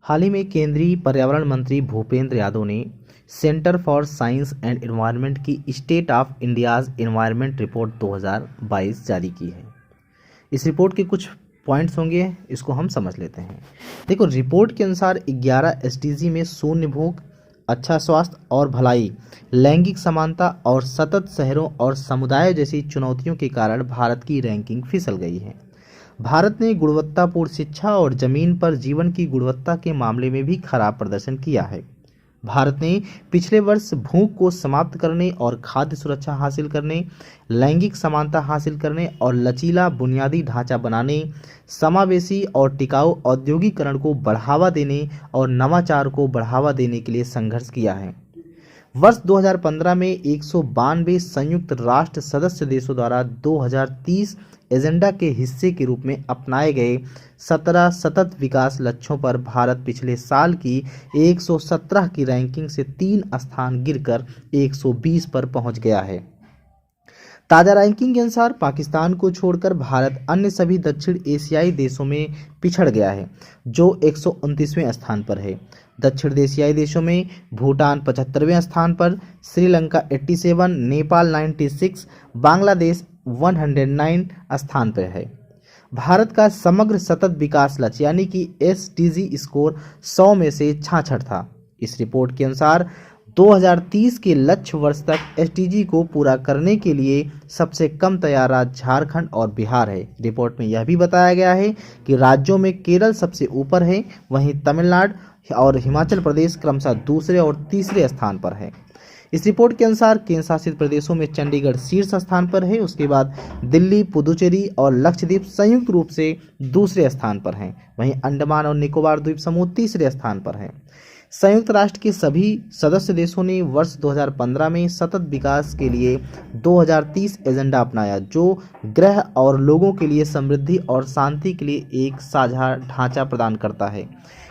हाल ही में केंद्रीय पर्यावरण मंत्री भूपेंद्र यादव ने centre for science and environment की state of India's environment report 2022 जारी की है। इस रिपोर्ट के कुछ पॉइंट्स होंगे, इसको हम समझ लेते हैं। देखो, रिपोर्ट के अनुसार 11 एसडीजी में शून्य भूख, अच्छा स्वास्थ्य और भलाई, लैंगिक समानता और सतत शहरों और समुदायों जैसी चुनौतियों के कारण भारत की रैंकिंग फिसल गई है। भारत ने गुणवत्तापूर्ण शिक्षा और जमीन पर जीवन की गुणवत्ता के मामले में भी खराब प्रदर्शन किया है। भारत ने पिछले वर्ष भूख को समाप्त करने और खाद्य सुरक्षा हासिल करने, लैंगिक समानता हासिल करने और लचीला बुनियादी ढांचा बनाने, समावेशी और टिकाऊ औद्योगिकरण को बढ़ावा देने और नवाचार को बढ़ावा देने के लिए संघर्ष किया है। वर्ष 2015 में 192 संयुक्त राष्ट्र सदस्य देशों द्वारा 2030 एजेंडा के हिस्से के रूप में अपनाए गए 17 सतत विकास लक्ष्यों पर भारत पिछले साल की 117 की रैंकिंग से 3 स्थान गिरकर 120 पर पहुंच गया है। ताज़ा रैंकिंग के अनुसार पाकिस्तान को छोड़कर भारत अन्य सभी दक्षिण एशियाई देशों में पिछड़ गया है, जो 129वें स्थान पर है। दक्षिण एशियाई देशों में भूटान 75वें स्थान पर, श्रीलंका 87, नेपाल 96, बांग्लादेश 109 स्थान पर है। भारत का समग्र सतत विकास लक्ष्य यानी कि एसडीजी स्कोर 100 में से 66 था। इस रिपोर्ट के अनुसार 2030 के लक्ष्य वर्ष तक एसडीजी को पूरा करने के लिए सबसे कम तैयार राज्य झारखंड और बिहार है। रिपोर्ट में यह भी बताया गया है कि राज्यों में केरल सबसे ऊपर है, वहीं तमिलनाडु और हिमाचल प्रदेश क्रमशः दूसरे और तीसरे स्थान पर है। इस रिपोर्ट के अनुसार केंद्र शासित प्रदेशों में चंडीगढ़ शीर्ष स्थान पर है, उसके बाद दिल्ली, पुदुचेरी और लक्षद्वीप संयुक्त रूप से दूसरे स्थान पर हैं, वहीं अंडमान और निकोबार द्वीप समूह तीसरे स्थान पर हैं। संयुक्त राष्ट्र के सभी सदस्य देशों ने वर्ष 2015 में सतत विकास के लिए 2030 एजेंडा अपनाया, जो ग्रह और लोगों के लिए समृद्धि और शांति के लिए एक साझा ढांचा प्रदान करता है।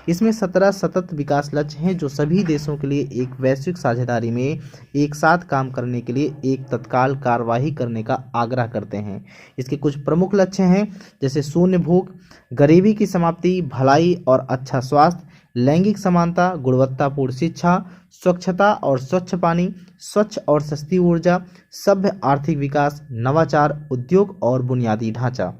इसमें 17 सतत विकास लक्ष्य हैं, जो सभी देशों के लिए एक वैश्विक साझेदारी में एक साथ काम करने के लिए एक तत्काल कार्यवाही करने का आग्रह करते हैं। इसके कुछ प्रमुख लक्ष्य हैं, जैसे शून्य भूख, गरीबी की समाप्ति, भलाई और अच्छा स्वास्थ्य, लैंगिक समानता, गुणवत्तापूर्ण शिक्षा, स्वच्छता और स्वच्छ पानी, स्वच्छ और सस्ती ऊर्जा, सभ्य आर्थिक विकास, नवाचार, उद्योग और बुनियादी ढांचा।